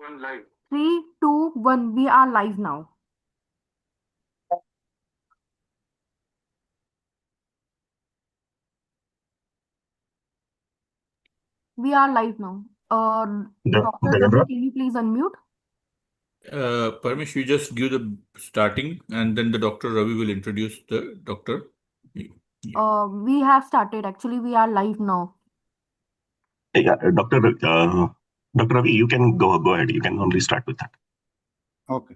Three, two, one. We are live now. We are live now. Dr. Ravi, Devendra? can you please unmute? Parmesh, you just give the starting and then the Dr. Ravi will introduce the doctor. Yeah. We have started. Actually, we are live now. Yeah, Dr. Ravi, you can go ahead. You can only start with that. Okay.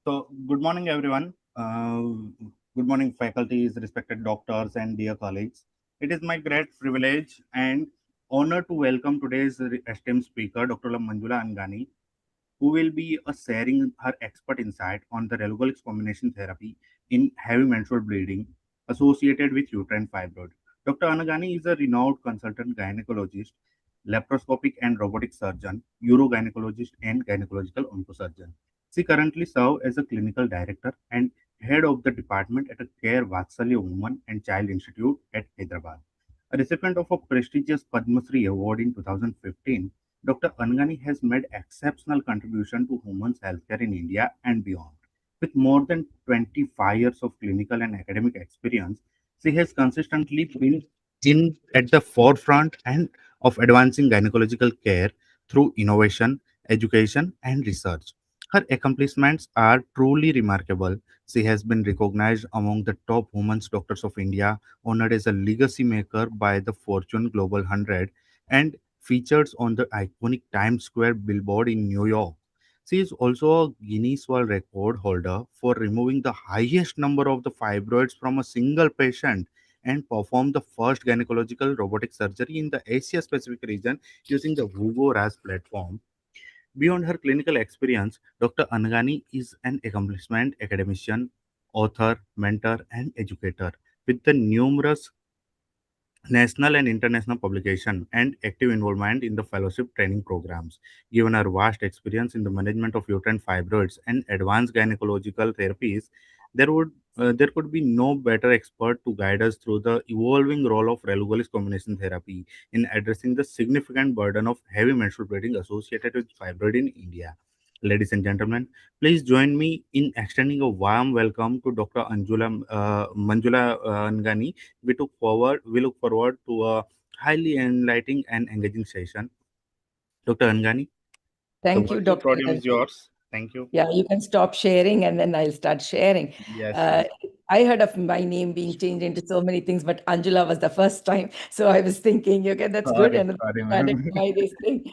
So, good morning, everyone. Good morning, faculties, respected doctors, and dear colleagues. It is my great privilege and honor to welcome today's esteemed speaker, Dr. Manjula Angani, who will be sharing her expert insight on the relugolix combination therapy in heavy menstrual bleeding associated with uterine fibroid. Dr. Anagani is a renowned consultant gynecologist, laparoscopic and robotic surgeon, urogynecologist, and gynecological oncosurgeon. She currently serves as a clinical director and head of the department at a Care Vatsalya Women and Child Institute at Hyderabad. A recipient of a prestigious Padma Shri Award in 2015, Dr. Angani has made exceptional contribution to women's healthcare in India and beyond. With more than 25 years of clinical and academic experience, she has consistently been at the forefront and of advancing gynecological care through innovation, education, and research. Her accomplishments are truly remarkable. She has been recognized among the top women's doctors of India, honored as a legacy maker by the Fortune Global 100, and featured on the iconic Times Square billboard in New York. She is also a Guinness World Record holder for removing the highest number of the fibroids from a single patient and performed the first gynecological robotic surgery in the Asia Pacific region using the Vugo RAS platform. Beyond her clinical experience, Dr. Angani is an accomplished academician, author, mentor, and educator with the numerous national and international publication and active involvement in the fellowship training programs. Given her vast experience in the management of uterine fibroids and advanced gynecological therapies, there could be no better expert to guide us through the evolving role of relugolix combination therapy in addressing the significant burden of heavy menstrual bleeding associated with fibroid in India. Ladies and gentlemen, please join me in extending a warm welcome to Dr. Manjula Angani. We look forward to a highly enlightening and engaging session. Dr. Angani, the Thank you, virtual Dr. podium is Ravi. yours. Thank you. Yeah, you can stop sharing and then I'll start sharing. Yes, Uh, yes. I heard of my name being changed into so many things, but Angela was the first time. So I was thinking, okay, that's good. Sorry, And sorry, started ma'am. by this thing.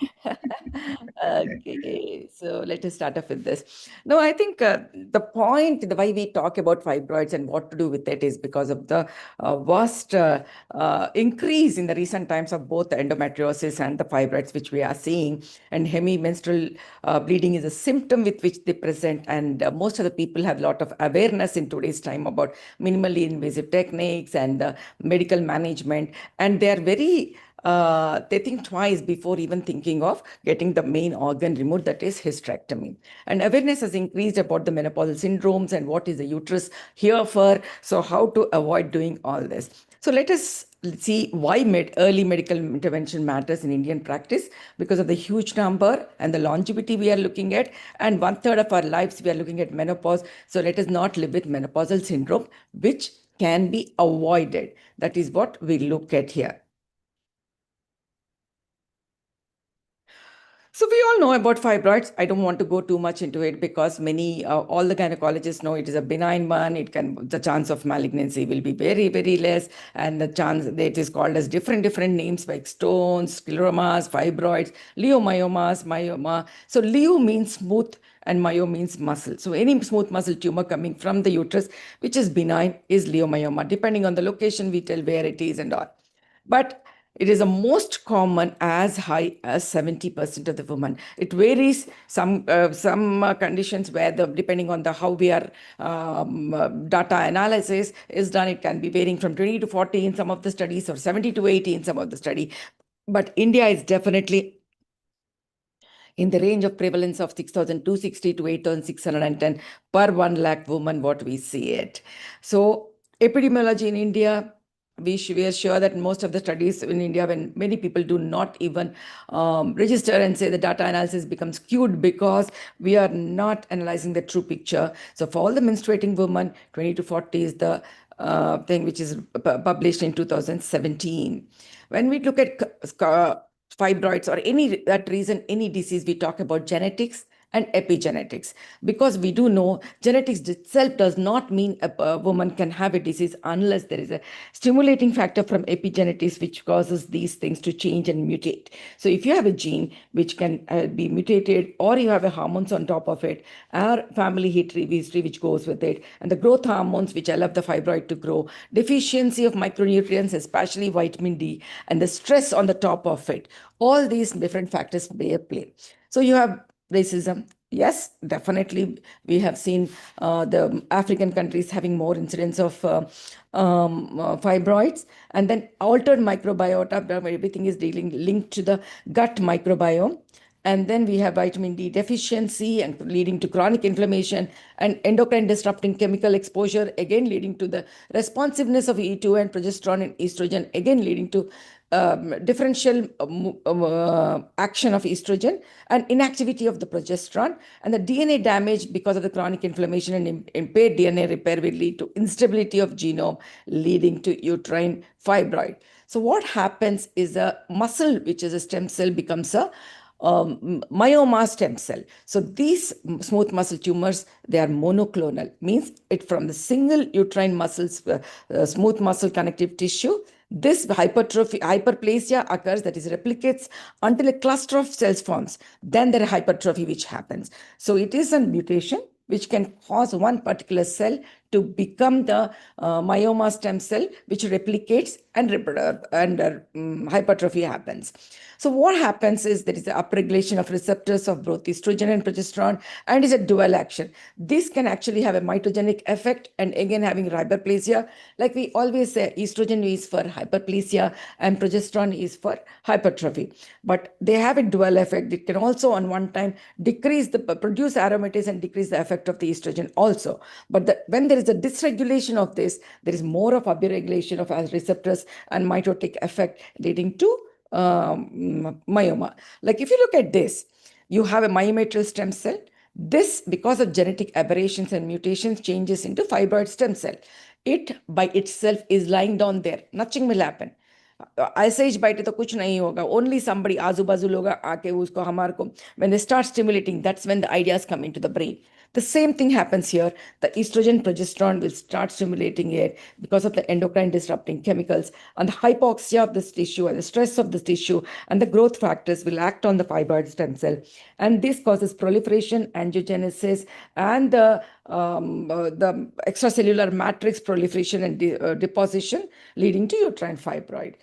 Okay, so let us start off with this. No, I think the point, the way we talk about fibroids and what to do with it is because of the vast increase in the recent times of both the endometriosis and the fibroids, which we are seeing. And heavy menstrual bleeding is a symptom with which they present. And most of the people have a lot of awareness in today's time about minimally invasive techniques and medical management. And they are very they think twice before even thinking of getting the main organ removed, that is hysterectomy. And awareness has increased about the menopausal syndromes and what is the uterus here for, so how to avoid doing all this. So let us see why early medical intervention matters in Indian practice, because of the huge number and the longevity we are looking at, and 1/3 of our lives we are looking at menopause. So let us not live with menopausal syndrome, which can be avoided. That is what we look at here. So we all know about fibroids. I don't want to go too much into it because all the gynecologists know it is a benign one. The chance of malignancy will be very, very less. And the chance that it is called as different names like stones, scleromas, fibroids, leiomyomas, myoma. So leo means smooth and myo means muscle. So any smooth muscle tumor coming from the uterus, which is benign, is leiomyoma. Depending on the location, we tell where it is and all. But it is the most common, as high as 70% of the women. It varies. Some conditions where depending on how we are data analysis is done, it can be varying from 20 to 40 in some of the studies or 70 to 80 in some of the study. But India is definitely in the range of prevalence of 6,260 to 8,610 per 1 lakh women, what we see it. So epidemiology in India, we are sure that most of the studies in India, when many people do not even register and say the data analysis becomes skewed because we are not analyzing the true picture. So for all the menstruating women, 20 to 40 is the thing which is published in 2017. When we look at fibroids or that reason, any disease, we talk about genetics and epigenetics, because we do know genetics itself does not mean a woman can have a disease unless there is a stimulating factor from epigenetics which causes these things to change and mutate. So if you have a gene which can be mutated, or you have a hormones on top of it, or family history which goes with it, and the growth hormones which allow the fibroid to grow, deficiency of micronutrients, especially vitamin D, and the stress on the top of it, all these different factors play a play. So you have racism. Yes, definitely. We have seen the African countries having more incidence of fibroids, and then altered microbiota. Everything is linked to the gut microbiome. And then we have vitamin D deficiency and leading to chronic inflammation, and endocrine disrupting chemical exposure, again leading to the responsiveness of E2 and progesterone and estrogen, again leading to differential action of estrogen and inactivity of the progesterone. And the DNA damage because of the chronic inflammation and impaired DNA repair will lead to instability of genome, leading to uterine fibroid. So what happens is a muscle, which is a stem cell, becomes a myoma stem cell. So these smooth muscle tumors, they are monoclonal, means it from the single uterine muscles, smooth muscle connective tissue. This hyperplasia occurs, that is replicates until a cluster of cells forms. Then there is hypertrophy which happens. So it is a mutation which can cause one particular cell to become the myoma stem cell, which replicates and hypertrophy happens. So what happens is there is an upregulation of receptors of both estrogen and progesterone, and is a dual action. This can actually have a mitogenic effect, and again having hyperplasia. Like we always say, estrogen is for hyperplasia and progesterone is for hypertrophy. But they have a dual effect. It can also on one time produce aromatase and decrease the effect of the estrogen also. But when there is a dysregulation of this, there is more of upregulation of receptors and mitotic effect, leading to myoma. Like if you look at this, you have a myometrial stem cell. This, because of genetic aberrations and mutations, changes into fibroid stem cell. It by itself is lying down there. Nothing will happen. ऐसे ही बैठे तो कुछ नहीं होगा. Only somebody आजू बाजू लोग आके उसको हमारे को, when they start stimulating, that's when the ideas come into the brain. The same thing happens here. The estrogen progesterone will start stimulating it because of the endocrine disrupting chemicals, and the hypoxia of this tissue and the stress of this tissue and the growth factors will act on the fibroid stem cell. And this causes proliferation, angiogenesis, and the extracellular matrix proliferation and deposition, leading to uterine fibroid.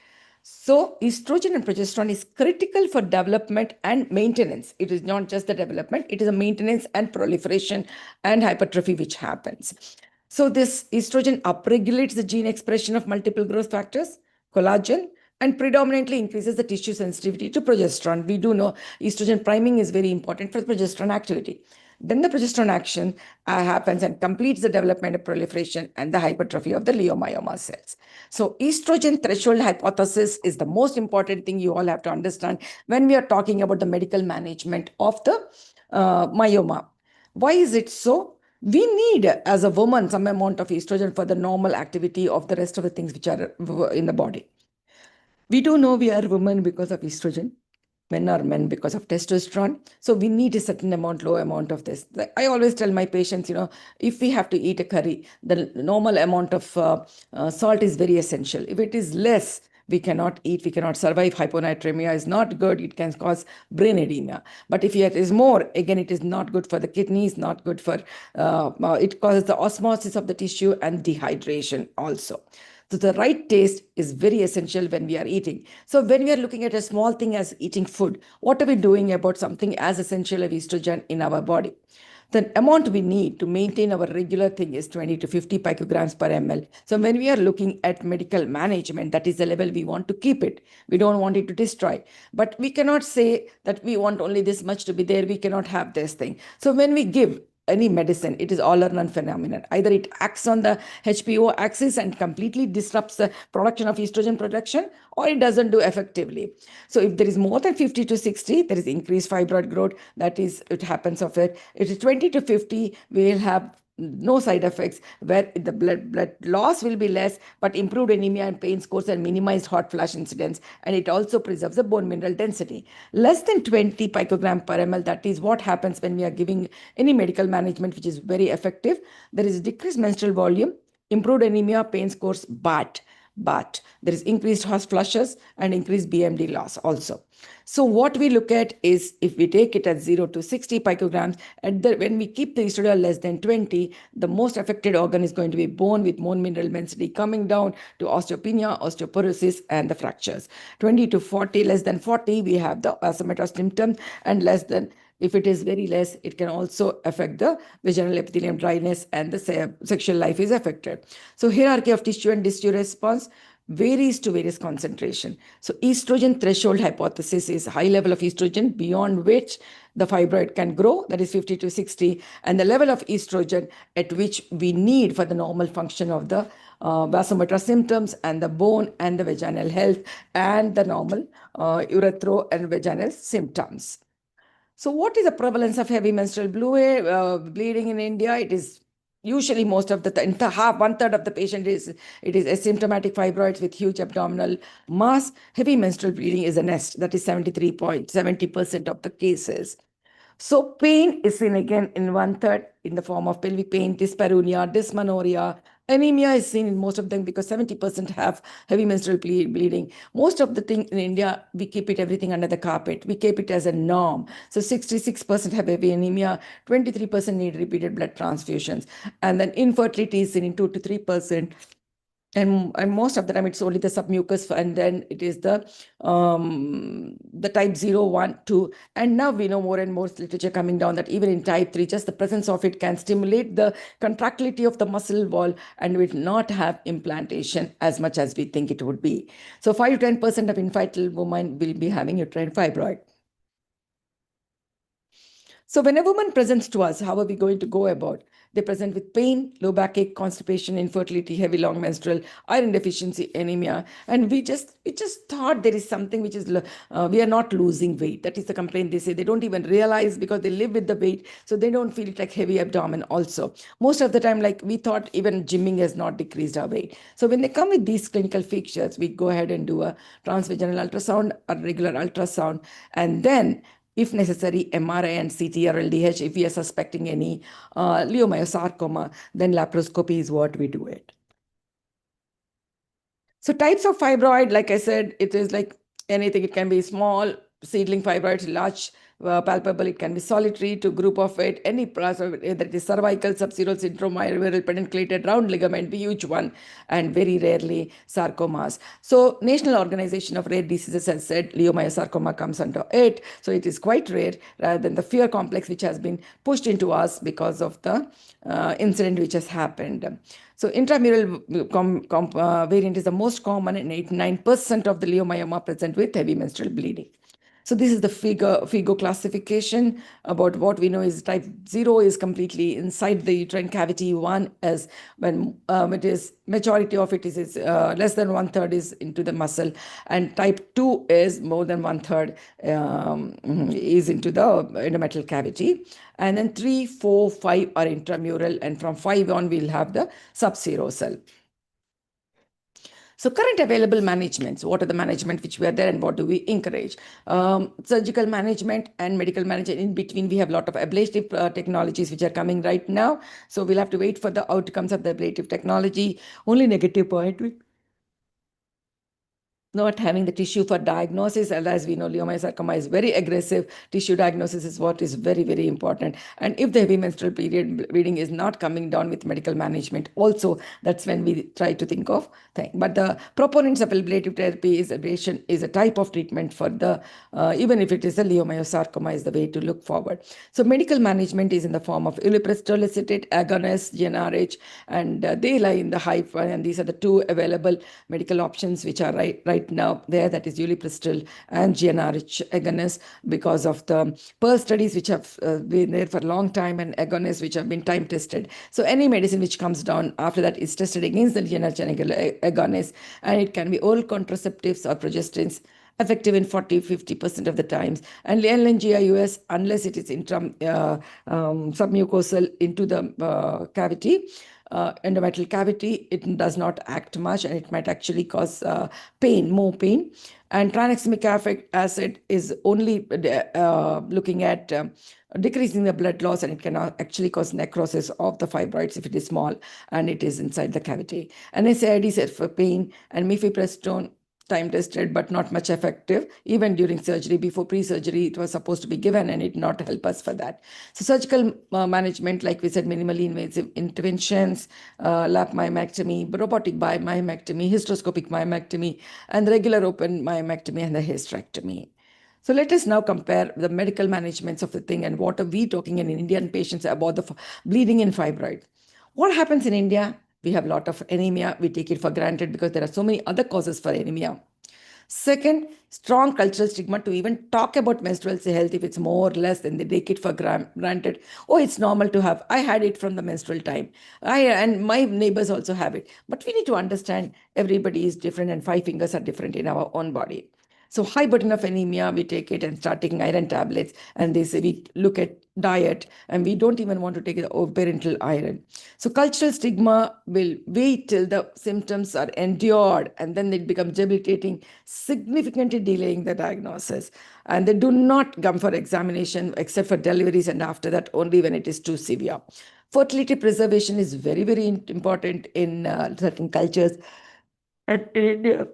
So estrogen and progesterone is critical for development and maintenance. It is not just the development, it is a maintenance and proliferation and hypertrophy which happens. So this estrogen upregulates the gene expression of multiple growth factors, collagen, and predominantly increases the tissue sensitivity to progesterone. We do know estrogen priming is very important for progesterone activity. Then the progesterone action happens and completes the development of proliferation and the hypertrophy of the leiomyoma cells. So estrogen threshold hypothesis is the most important thing you all have to understand when we are talking about the medical management of the myoma. Why is it so? We need, as a woman, some amount of estrogen for the normal activity of the rest of the things which are in the body. We do know we are women because of estrogen. Men are men because of testosterone. So we need a certain amount, low amount of this. I always tell my patients, if we have to eat a curry, the normal amount of salt is very essential. If it is less, we cannot eat, we cannot survive. Hyponatremia is not good. It can cause brain edema. But if it is more, again, it is not good for the kidneys, not good for, it causes the osmosis of the tissue and dehydration also. So the right taste is very essential when we are eating. So when we are looking at a small thing as eating food, what are we doing about something as essential as estrogen in our body? The amount we need to maintain our regular thing is 20 to 50 picograms per ml. So when we are looking at medical management, that is the level we want to keep it. We don't want it to destroy. But we cannot say that we want only this much to be there. We cannot have this thing. So when we give any medicine, it is all or none phenomenon. Either it acts on the HPO axis and completely disrupts the production of estrogen production, or it doesn't do effectively. So if there is more than 50 to 60, there is increased fibroid growth. That is, it happens of it. If it is 20 to 50, we will have no side effects, where the blood loss will be less, but improved anemia and pain scores and minimized hot flash incidence, and it also preserves the bone mineral density. Less than 20 picogram per ml, that is what happens when we are giving any medical management which is very effective. There is decreased menstrual volume, improved anemia, pain scores, but there is increased hot flushes and increased BMD loss also. So what we look at is, if we take it at 0 to 60 picograms, when we keep the estradiol less than 20, the most affected organ is going to be bone, with bone mineral density coming down to osteopenia, osteoporosis, and the fractures. 20 to 40, less than 40, we have the vasomotor symptoms, and less than, if it is very less, it can also affect the vaginal epithelium dryness, and the sexual life is affected. So hierarchy of tissue and tissue response varies to various concentration. So estrogen threshold hypothesis is high level of estrogen beyond which the fibroid can grow, that is 50 to 60, and the level of estrogen at which we need for the normal function of the vasomotor symptoms and the bone and the vaginal health and the normal urethro and vaginal symptoms. So what is the prevalence of heavy menstrual bleeding in India? It is usually most of the time, one third of the patient is asymptomatic fibroids with huge abdominal mass. Heavy menstrual bleeding is a nest, that is 73.70% of the cases. So pain is seen again in one third in the form of pelvic pain, dyspareunia, dysmenorrhea. Anemia is seen in most of them because 70% have heavy menstrual bleeding. Most of the thing in India, we keep everything under the carpet. We keep it as a norm. So 66% have heavy anemia, 23% need repeated blood transfusions. And then infertility is seen in 2 to 3%. And most of the time it's only the submucous, and then it is the type 0, 1, 2. And now we know more and more literature coming down that even in type 3, just the presence of it can stimulate the contractility of the muscle wall and will not have implantation as much as we think it would be. So 5 to 10% of infertile women will be having uterine fibroid. So when a woman presents to us, how are we going to go about? They present with pain, low backache, constipation, infertility, heavy long menstrual, iron deficiency, anemia. And we just thought there is something which is, we are not losing weight. That is the complaint they say. They don't even realize because they live with the weight. So they don't feel it like heavy abdomen also. Most of the time, like we thought even gymming has not decreased our weight. So when they come with these clinical features, we go ahead and do a transvaginal ultrasound, a regular ultrasound, and then if necessary, MRI and CT or LDH, if we are suspecting any leiomyosarcoma, then laparoscopy is what we do it. So types of fibroid, like I said, it is like anything. It can be small seedling fibroids, large palpable, it can be solitary to group of it, any process, whether it is cervical, subseral syndrome, viral pedunculated, round ligament, the huge one, and very rarely sarcomas. So National Organization of Rare Diseases has said leiomyosarcoma comes under it. So it is quite rare rather than the fear complex which has been pushed into us because of the incident which has happened. So intramural variant is the most common, and 89% of the leiomyoma present with heavy menstrual bleeding. So this is the FIGO classification. About what we know is type 0 is completely inside the uterine cavity. 1 is when it is majority of it is less than 1/3 is into the muscle, and type 2 is more than 1/3 is into the endometrial cavity. And then 3, 4, 5 are intramural, and from 5 on we'll have the subserosal. So current available managements, what are the management which we are there and what do we encourage? Surgical management and medical management. In between, we have a lot of ablative technologies which are coming right now. So we'll have to wait for the outcomes of the ablative technology. Only negative point, not having the tissue for diagnosis. And as we know, leiomyosarcoma is very aggressive. Tissue diagnosis is what is very, very important. And if the heavy menstrual bleeding is not coming down with medical management, also that's when we try to think of things. But the proponents of ablative therapy is ablation is a type of treatment for the, even if it is a leiomyosarcoma, is the way to look forward. So medical management is in the form of ulipristal acetate, agonist, GnRH, and they lie in the high, and these are the two available medical options which are right right now there, that is ulipristal and GnRH agonists, because of the Pearl studies which have been there for a long time, and agonists which have been time tested. So any medicine which comes down after that is tested against the GnRH agonist, and it can be oral contraceptives or progestins, effective in 40-50% of the times. And LNGIUS, unless it is submucosal into the cavity, endometrial cavity, it does not act much, and it might actually cause pain, more pain. And tranexamic acid is only looking at decreasing the blood loss, and it can actually cause necrosis of the fibroids if it is small and it is inside the cavity. And SAID is for pain, and mifepristone, time tested but not much effective. Even during surgery, before pre-surgery, it was supposed to be given, and it not help us for that. So surgical management, like we said, minimally invasive interventions, lap myomectomy, robotic myomectomy, hysteroscopic myomectomy, and regular open myomectomy, and the hysterectomy. So let us now compare the medical managements of the thing, and what are we talking in Indian patients about the bleeding in fibroid. What happens in India? We have a lot of anemia. We take it for granted because there are so many other causes for anemia. Second, strong cultural stigma to even talk about menstrual health. If it's more or less, then they take it for granted. Oh, it's normal to have. I had it from the menstrual time. And my neighbors also have it. But we need to understand everybody is different, and 5 fingers are different in our own body. So high burden of anemia, we take it and start taking iron tablets, and they say we look at diet, and we don't even want to take the parental iron. So cultural stigma will wait till the symptoms are endured, and then it becomes debilitating, significantly delaying the diagnosis. And they do not come for examination except for deliveries, and after that only when it is too severe. Fertility preservation is very, very important in certain cultures and in India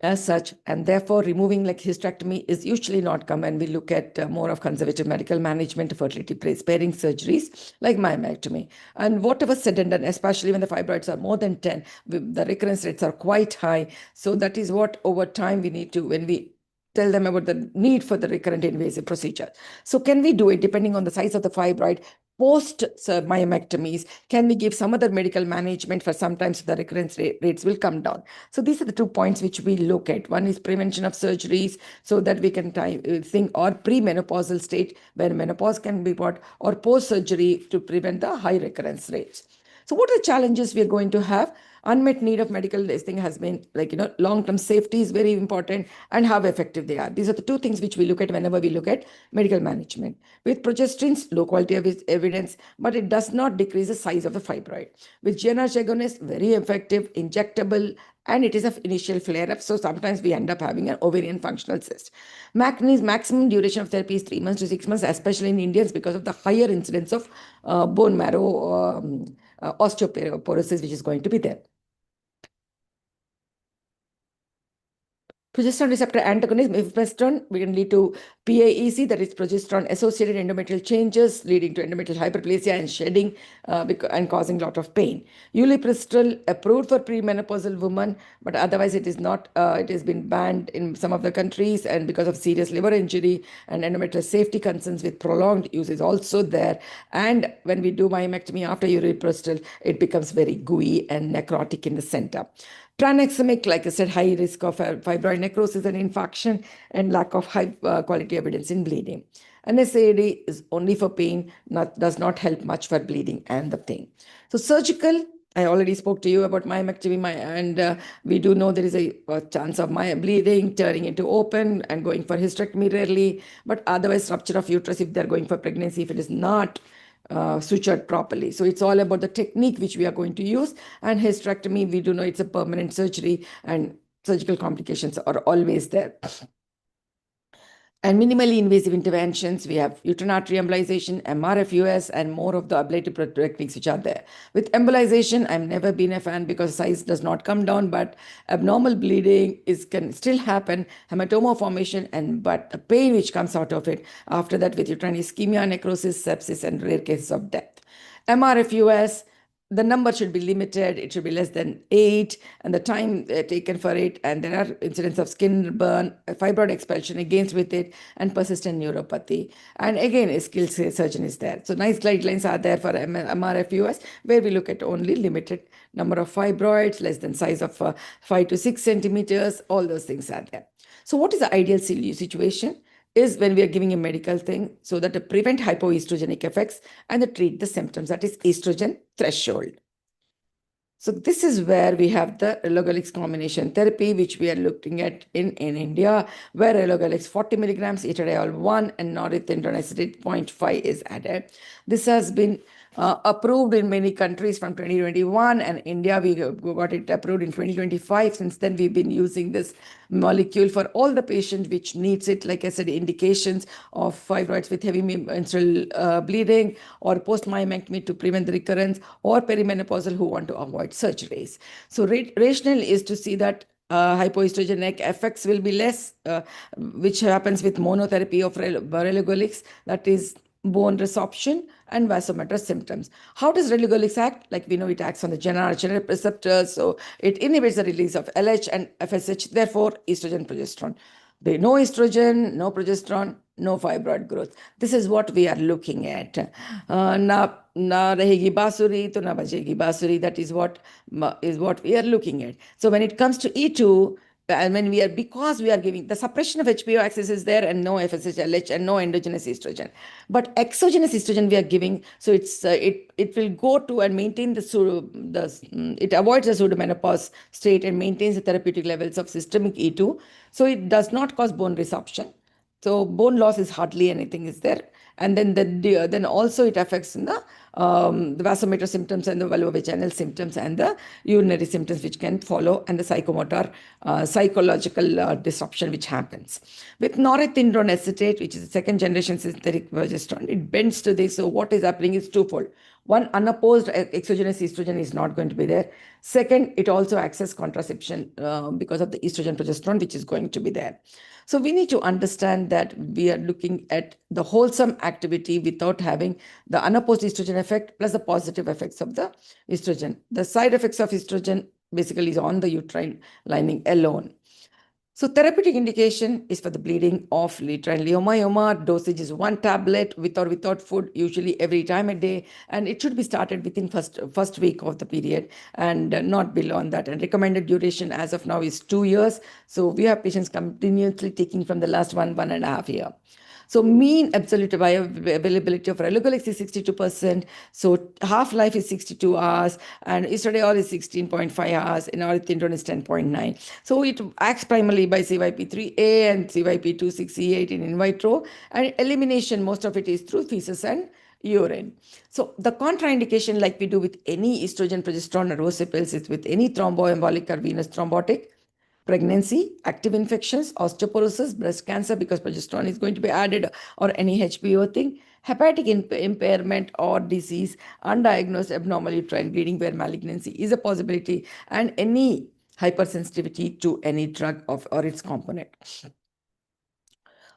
as such, and therefore removing like hysterectomy is usually not common. We look at more of conservative medical management, fertility sparing surgeries like myomectomy. And whatever said and done, especially when the fibroids are more than 10, the recurrence rates are quite high. So that is what over time we need to, when we tell them about the need for the recurrent invasive procedure. So can we do it depending on the size of the fibroid? Post myomectomies, can we give some other medical management for sometimes the recurrence rates will come down? So these are the 2 points which we look at. One is prevention of surgeries, so that we can think, or premenopausal state where menopause can be brought, or post-surgery to prevent the high recurrence rates. So what are the challenges we are going to have? Unmet need of medical testing has been long-term safety is very important, and how effective they are. These are the 2 things which we look at whenever we look at medical management. With progestins, low quality of evidence, but it does not decrease the size of the fibroid. With GnRH agonist, very effective, injectable, and it is an initial flare-up. So sometimes we end up having an ovarian functional cyst. Maximum duration of therapy is 3 months to 6 months, especially in Indians, because of the higher incidence of bone marrow osteoporosis, which is going to be there. Progesterone receptor antagonism, mifepristone, can lead to PAEC, that is progesterone-associated endometrial changes, leading to endometrial hyperplasia and shedding and causing a lot of pain. Ulipristal, approved for premenopausal women, but otherwise it is not. It has been banned in some of the countries, and because of serious liver injury and endometrial safety concerns with prolonged use is also there. And when we do myomectomy after ulipristal, it becomes very gooey and necrotic in the center. Tranexamic, like I said, high risk of fibroid necrosis and infarction, and lack of high quality evidence in bleeding. And SAID is only for pain, does not help much for bleeding and the pain. So surgical, I already spoke to you about myomectomy, and we do know there is a chance of bleeding turning into open and going for hysterectomy rarely, but otherwise rupture of uterus if they're going for pregnancy, if it is not sutured properly. So it's all about the technique which we are going to use. And hysterectomy, we do know it's a permanent surgery, and surgical complications are always there. And minimally invasive interventions, we have uterine artery embolization, MRFUS, and more of the ablative techniques which are there. With embolization, I've never been a fan because size does not come down, but abnormal bleeding can still happen, hematoma formation, but the pain which comes out of it after that with uterine ischemia, necrosis, sepsis, and rare cases of death. MRFUS, the number should be limited. It should be less than 8, and the time taken for it. And there are incidents of skin burn, fibroid expulsion against with it, and persistent neuropathy. And again, a skilled surgeon is there. So nice guidelines are there for MRFUS, where we look at only limited number of fibroids, less than size of 5 to 6 centimeters. All those things are there. So what is the ideal situation? Is when we are giving a medical thing so that to prevent hypoestrogenic effects and to treat the symptoms, that is estrogen threshold. So this is where we have the relugolix combination therapy, which we are looking at in India, where relugolix 40 milligrams, estradiol 1, and norethindrone acetate 0.5 is added. This has been approved in many countries from 2021, and India, we got it approved in 2025. Since then, we've been using this molecule for all the patients which needs it. Like I said, indications of fibroids with heavy menstrual bleeding, or post-myomectomy to prevent the recurrence, or perimenopausal who want to avoid surgeries. So rationale is to see that hypoestrogenic effects will be less, which happens with monotherapy of relugolix, that is bone resorption and vasomotor symptoms. How does relugolix act? Like we know, it acts on the GnRH receptors, so it inhibits the release of LH and FSH, therefore estrogen, progesterone. There no estrogen, no progesterone, no fibroid growth. This is what we are looking at. Na rahegi basuri, to na bajegi basuri. That is what we are looking at. So when it comes to E2, and when because we are giving the suppression of HPO axis is there, and no FSH, LH, and no endogenous estrogen, but exogenous estrogen we are giving, so it will go to and maintain it avoids the pseudomenopause state and maintains the therapeutic levels of systemic E2. So it does not cause bone resorption. So bone loss is hardly anything is there. And then also it affects the vasomotor symptoms and the vulvovaginal symptoms and the urinary symptoms which can follow, and the psychomotor psychological disruption which happens. With norethindrone acetate, which is the second generation synthetic progesterone, it bends to this. So what is happening is twofold. One, unopposed exogenous estrogen is not going to be there. Second, it also acts as contraception because of the estrogen progesterone which is going to be there. So we need to understand that we are looking at the wholesome activity without having the unopposed estrogen effect plus the positive effects of the estrogen. The side effects of estrogen basically is on the uterine lining alone. So therapeutic indication is for the bleeding of uterine leiomyoma. Dosage is 1 tablet with or without food, usually every time a day, and it should be started within first week of the period and not beyond that. And recommended duration as of now is 2 years. So we have patients continuously taking from the last 1.5 years. So mean absolute bioavailability of relugolix is 62%. So half-life is 62 hours, and estradiol is 16.5 hours, and norethindrone is 10.9. So it acts primarily by CYP3A and CYP268 in vitro, and elimination, most of it is through feces and urine. So the contraindication, like we do with any estrogen, progesterone, or rosy pills, is with any thromboembolic or venous thrombotic, pregnancy, active infections, osteoporosis, breast cancer, because progesterone is going to be added, or any HPO thing, hepatic impairment or disease, undiagnosed abnormal uterine bleeding where malignancy is a possibility, and any hypersensitivity to any drug or its component.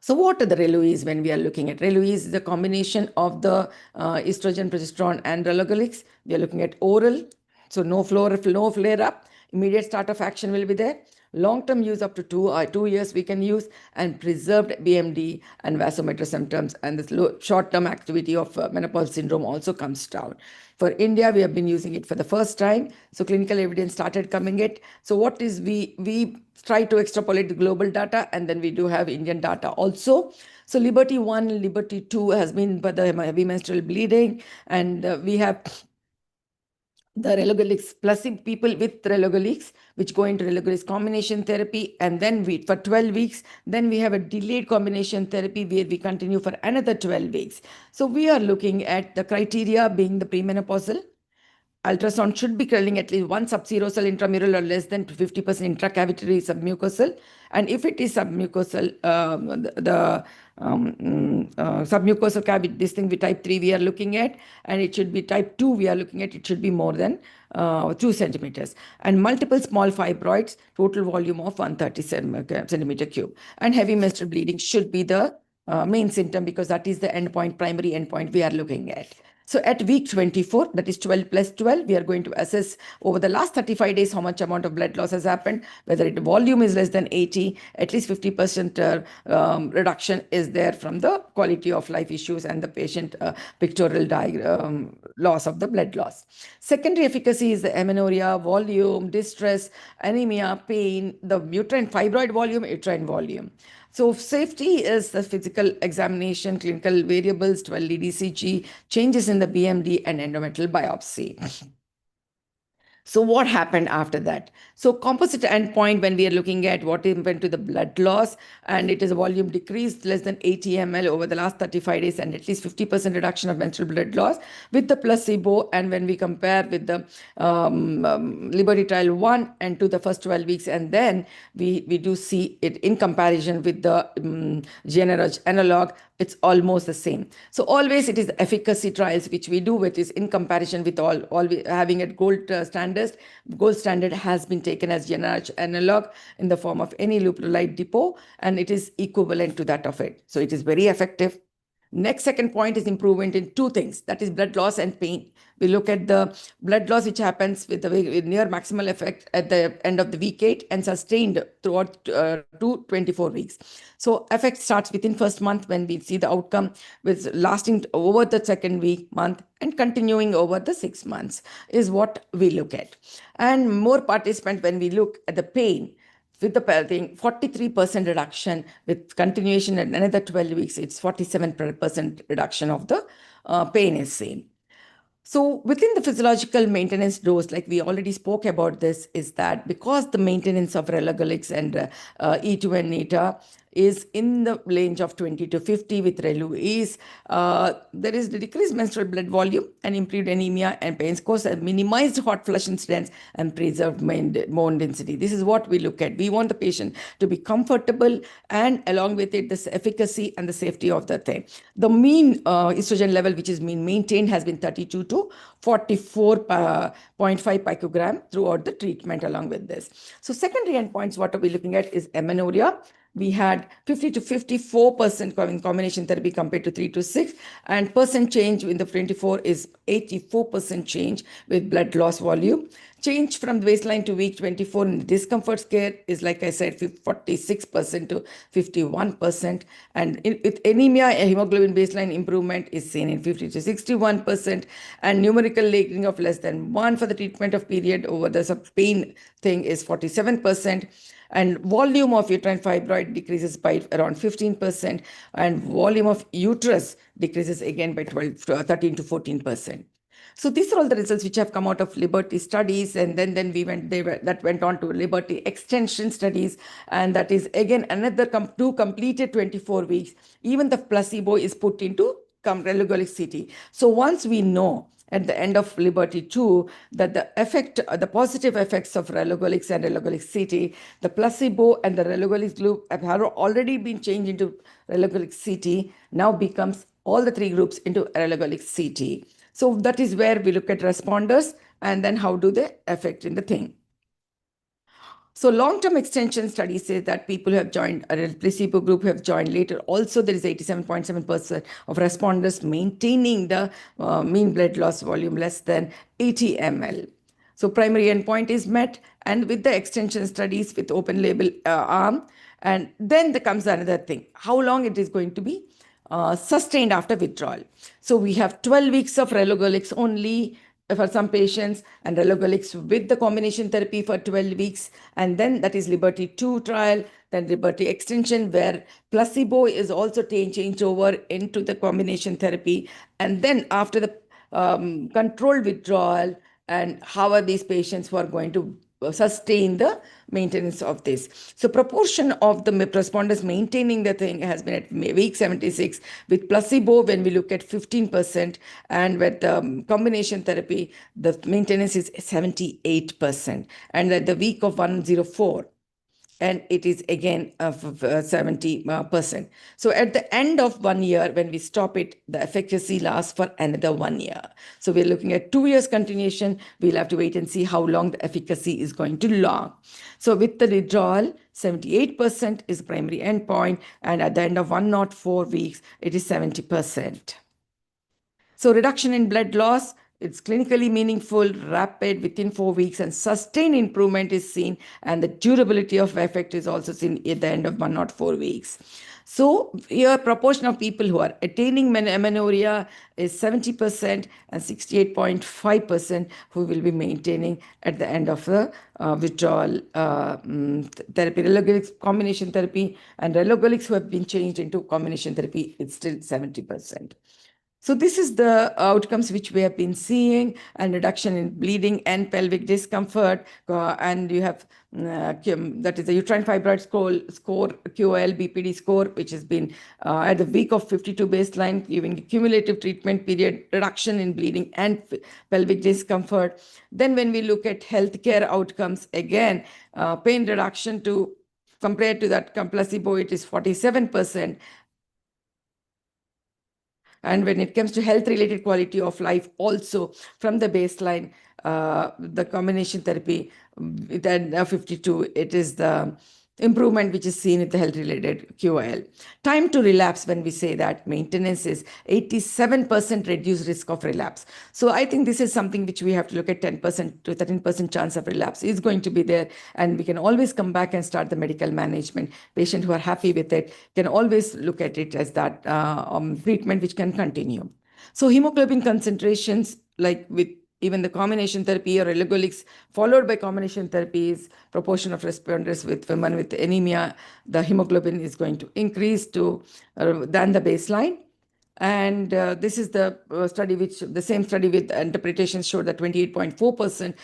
So what are the ReLuis when we are looking at? ReLuis is a combination of the estrogen, progesterone, and relugolix. We are looking at oral, so no flare-up. Immediate start of action will be there. Long-term use up to 2 years we can use, and preserved BMD and vasomotor symptoms, and the short-term activity of menopausal syndrome also comes down. For India, we have been using it for the first time. So clinical evidence started coming in. So what is we try to extrapolate the global data, and then we do have Indian data also. So Liberty 1, Liberty 2 has been for the heavy menstrual bleeding, and we have the relugolix plus people with relugolix, which go into relugolix combination therapy, and then for 12 weeks. Then we have a delayed combination therapy where we continue for another 12 weeks. So we are looking at the criteria being the premenopausal. Ultrasound should be curling at least 1 subserosal intramural or less than 50% intracavitary submucosal. And if it is submucosal, submucosal cavity, this thing with type 3 we are looking at, and it should be type 2 we are looking at, it should be more than 2 centimeters. And multiple small fibroids, total volume of 130 centimeter cube. And heavy menstrual bleeding should be the main symptom, because that is the endpoint, primary endpoint we are looking at. So at week 24, that is 12 plus 12, we are going to assess over the last 35 days how much amount of blood loss has happened, whether the volume is less than 80, at least 50% reduction is there from the quality of life issues and the patient pictorial loss of the blood loss. Secondary efficacy is the amenorrhea, volume, distress, anemia, pain, the uterine fibroid volume, uterine volume. So safety is the physical examination, clinical variables, 12 DCG, changes in the BMD and endometrial biopsy. So what happened after that? So composite endpoint, when we are looking at what happened to the blood loss, and it is a volume decreased less than 80 ml over the last 35 days and at least 50% reduction of menstrual blood loss with the placebo. And when we compare with the Liberty Trial 1 and to the first 12 weeks, and then we do see it in comparison with the GnRH analog, it's almost the same. So always it is the efficacy trials which we do, which is in comparison with all having a gold standard. Gold standard has been taken as GnRH analog in the form of any leuprolide depot, and it is equivalent to that of it. So it is very effective. Next, second point is improvement in two things, that is blood loss and pain. We look at the blood loss which happens with the near maximal effect at the end of the week 8 and sustained throughout to 24 weeks. So effect starts within first month when we see the outcome, with lasting over the second month and continuing over the 6 months is what we look at. And more participant when we look at the pain, with the thing, 43% reduction with continuation at another 12 weeks, it's 47% reduction of the pain is seen. So within the physiological maintenance dose, like we already spoke about this, is that because the maintenance of relugolix and E2 and NETA is in the range of 20 to 50 with Relu is, there is the decreased menstrual blood volume and improved anemia and pain scores and minimized hot flush incidence and preserved bone density. This is what we look at. We want the patient to be comfortable and along with it, the efficacy and the safety of the thing. The mean estrogen level, which is mean maintained, has been 32 to 44.5 picogram throughout the treatment along with this. So secondary endpoints, what are we looking at is amenorrhea. We had 50 to 54% in combination therapy compared to 3 to 6, and percent change in the 24 is 84% change with blood loss volume. Change from baseline to week 24 in discomfort scale is, like I said, 46% to 51%. And with anemia, a hemoglobin baseline improvement is seen in 50 to 61%. And numerical lagering of less than 1 for the treatment of period over the pain thing is 47%. And volume of uterine fibroid decreases by around 15%. And volume of uterus decreases again by 13 to 14%. So these are all the results which have come out of Liberty studies, and then that went on to Liberty extension studies, and that is again another two completed 24 weeks. Even the placebo is put into relugolix CT. So once we know at the end of Liberty 2 that the positive effects of relugolix and relugolix CT, the placebo and the relugolix group have already been changed into relugolix CT, now becomes all the three groups into relugolix CT. So that is where we look at responders and then how do they affect in the thing. So long-term extension studies say that people who have joined, a placebo group who have joined later, also there is 87.7% of responders maintaining the mean blood loss volume less than 80 ml. So primary endpoint is met, and with the extension studies with open label arm, and then there comes another thing, how long it is going to be sustained after withdrawal. So we have 12 weeks of relugolix only for some patients, and relugolix with the combination therapy for 12 weeks. And then that is Liberty 2 trial, then Liberty extension, where placebo is also changed over into the combination therapy. And then after the controlled withdrawal, and how are these patients who are going to sustain the maintenance of this. So proportion of the responders maintaining the thing has been at week 76 with placebo when we look at 15%, and with combination therapy the maintenance is 78%, and at the week of 104 and it is again of 70%. So at the end of 1 year, when we stop it, the efficacy lasts for another 1 year. So we're looking at 2 years continuation. We'll have to wait and see how long the efficacy is going to last. So with the withdrawal, 78% is primary endpoint, and at the end of 104 weeks, it is 70%. So reduction in blood loss, it's clinically meaningful, rapid within 4 weeks, and sustained improvement is seen, and the durability of effect is also seen at the end of 1 or 4 weeks. So here, proportion of people who are attaining amenorrhea is 70% and 68.5% who will be maintaining at the end of the withdrawal therapy. Relugolix combination therapy, and relugolix who have been changed into combination therapy, it's still 70%. So this is the outcomes which we have been seeing, and reduction in bleeding and pelvic discomfort. And you have that is the uterine fibroid score, QOL, BPD score, which has been at the week of 52 baseline, giving cumulative treatment period, reduction in bleeding and pelvic discomfort. Then when we look at healthcare outcomes, again, pain reduction to compared to that placebo, it is 47%. And when it comes to health-related quality of life, also from the baseline, the combination therapy at 52, it is the improvement which is seen in the health-related QOL. Time to relapse, when we say that maintenance is 87% reduced risk of relapse. So I think this is something which we have to look at. 10% to 13% chance of relapse is going to be there, and we can always come back and start the medical management. Patients who are happy with it can always look at it as that treatment which can continue. So hemoglobin concentrations, like with even the combination therapy or relugolix followed by combination therapies, proportion of responders with women with anemia, the hemoglobin is going to increase to than the baseline. And this is the study which the same study with interpretations showed that 28.4%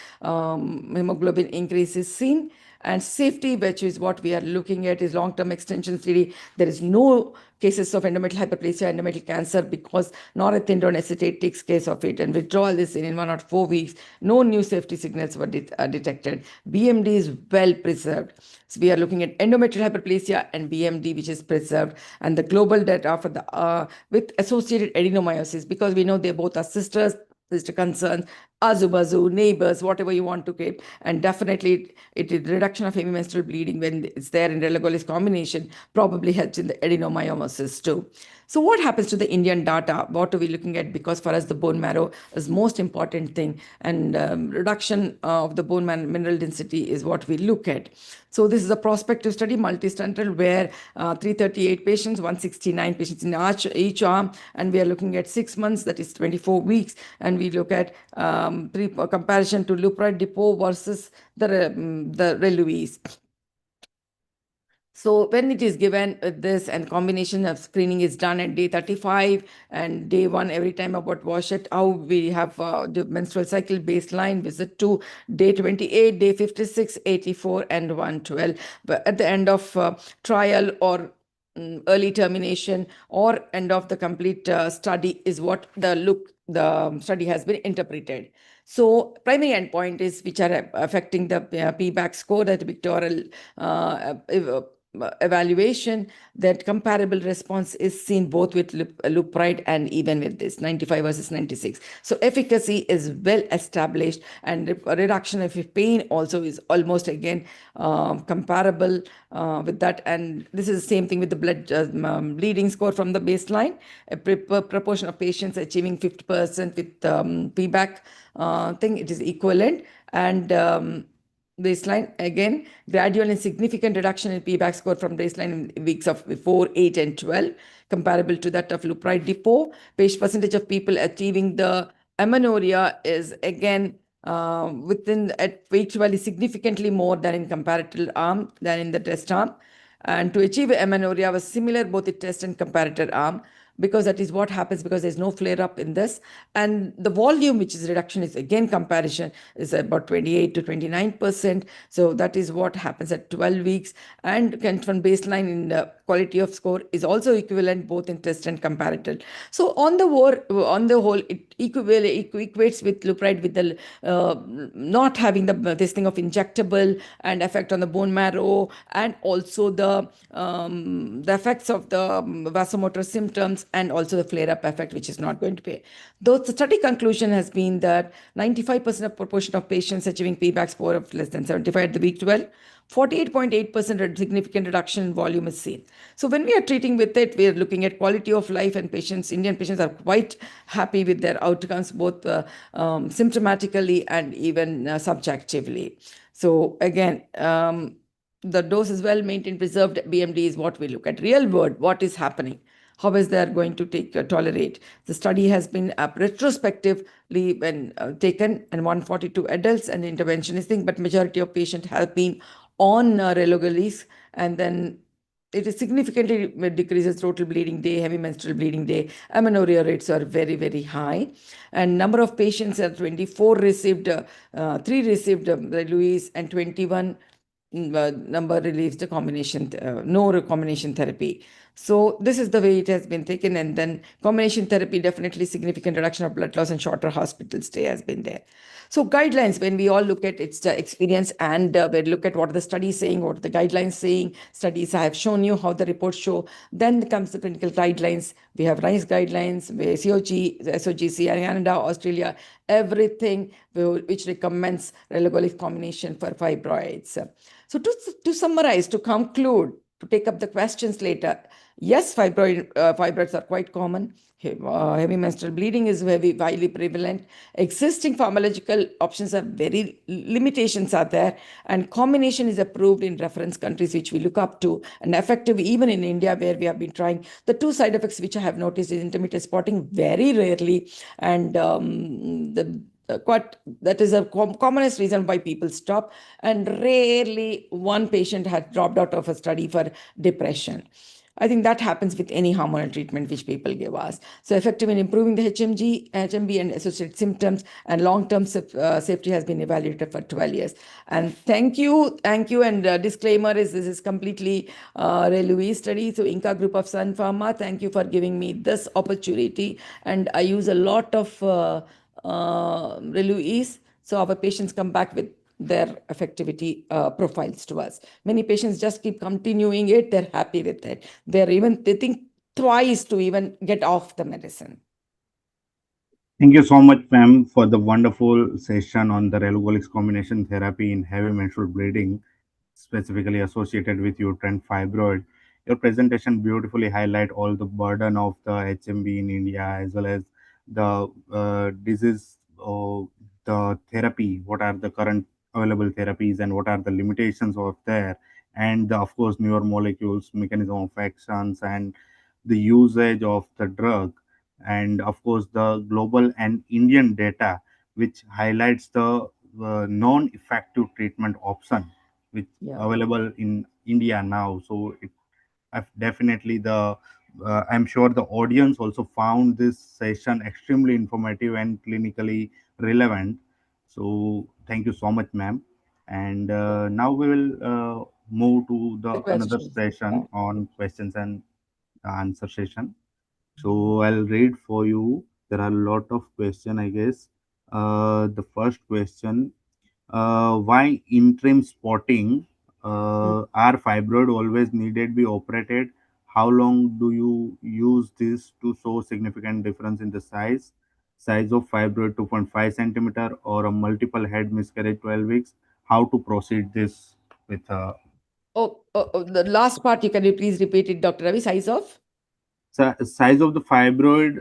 hemoglobin increase is seen. And safety, which is what we are looking at, is long-term extension study. There is no cases of endometrial hyperplasia, endometrial cancer, because norethindrone acetate takes care of it, and withdrawal is in 1 or 4 weeks. No new safety signals were detected. BMD is well preserved. So we are looking at endometrial hyperplasia and BMD, which is preserved, and the global data for the with associated adenomyosis, because we know they both are sister concerns, azubazu, neighbors, whatever you want to keep. And definitely it is reduction of heavy menstrual bleeding when it's there in relugolix combination probably helps in the adenomyosis too. So what happens to the Indian data? What are we looking at? Because for us, the bone marrow is most important thing, and reduction of the bone mineral density is what we look at. So this is a prospective study, multicenter, where 338 patients, 169 patients in each arm, and we are looking at 6 months, that is 24 weeks, and we look at comparison to Lupron depot versus the Reluise. So when it is given this, and combination of screening is done at day 35 and day 1 every time about wash it, how we have the menstrual cycle baseline visit to day 28, day 56, 84, and 112. But at the end of trial or early termination or end of the complete study is what the study has been interpreted. So primary endpoint is which are affecting the PBAC score, that pictorial evaluation, that comparable response is seen both with Lupride and even with this 95 versus 96. So efficacy is well established, and reduction of pain also is almost again comparable with that. And this is the same thing with the blood bleeding score from the baseline. A proportion of patients achieving 50% with PBAC thing, it is equivalent. And baseline, again, gradual and significant reduction in PBAC score from baseline in weeks of 4, 8, and 12, comparable to that of Lupride depot. Percentage of people achieving the amenorrhea is again within at week 12 is significantly more than in comparator arm, than in the test arm. And to achieve amenorrhea was similar both in test and comparator arm, because that is what happens, because there's no flare up in this. And the volume, which is reduction, is again comparison, is about 28 to 29%. So that is what happens at 12 weeks. And from baseline in the quality of score is also equivalent both in test and comparator. So on the whole, it equates with Lupride, with the not having this thing of injectable and effect on the bone marrow, and also the effects of the vasomotor symptoms and also the flare-up effect, which is not going to be. Though the study conclusion has been that 95% of proportion of patients achieving payback score of less than 75 at the week 12, 48.8% significant reduction in volume is seen. So when we are treating with it, we are looking at quality of life, and patients, Indian patients, are quite happy with their outcomes, both symptomatically and even subjectively. So again, the dose is well maintained, preserved BMD is what we look at. Real world, what is happening? How is they going to tolerate? The study has been retrospectively taken in 142 adults and interventionist thing, but majority of patients have been on Relugolix, and then it is significantly decreases total bleeding day, heavy menstrual bleeding day. Amenorrhea rates are very, very high. And number of patients at 24 received, 3 received Louise, and 21 number relieves the combination, no combination therapy. So this is the way it has been taken. And then combination therapy, definitely significant reduction of blood loss and shorter hospital stay has been there. So guidelines, when we all look at its experience and we look at what the study is saying, what the guidelines saying, studies I have shown you how the reports show, then comes the clinical guidelines. We have RISE guidelines, COG, SOGC, Canada, Australia, everything which recommends relugolix combination for fibroids. So to summarize, to conclude, to take up the questions later, yes, fibroids are quite common. Heavy menstrual bleeding is highly prevalent. Existing pharmacological options are very limitations are there, and combination is approved in reference countries which we look up to, and effective even in India, where we have been trying. The 2 side effects which I have noticed is intermittent spotting very rarely, and that is a commonest reason why people stop, and rarely one patient has dropped out of a study for depression. I think that happens with any hormonal treatment which people give us. So effective in improving the HMB and associated symptoms, and long-term safety has been evaluated for 12 years. And thank you. And disclaimer is this is completely Relui study. So Inca Group of Sun Pharma, thank you for giving me this opportunity. And I use a lot of Reluis. So our patients come back with their effectivity profiles to us. Many patients just keep continuing it. They're happy with it. They think twice to even get off the medicine. Thank you so much, ma'am, for the wonderful session on the relugolix combination therapy in heavy menstrual bleeding, specifically associated with uterine fibroid. Your presentation beautifully highlight all the burden of the HMB in India, as well as the disease, the therapy, what are the current available therapies and what are the limitations of there, and of course newer molecules, mechanism of actions, and the usage of the drug, and of course the global and Indian data which highlights the non-effective treatment option which available in India now. So it definitely I'm sure the audience also found this session extremely informative and clinically relevant. So thank you so much, ma'am. And now we will move to the another session on questions and answer session. So I'll read for you. There are a lot of questions, I guess. The first question, why interim spotting? Are fibroid always needed be operated? How long do you use this to show significant difference in the size of fibroid 2.5 centimeter or a multiple head miscarriage 12 weeks? How to proceed this with the last part, you can please repeat it, Dr. Ravi, size of? Size of the fibroid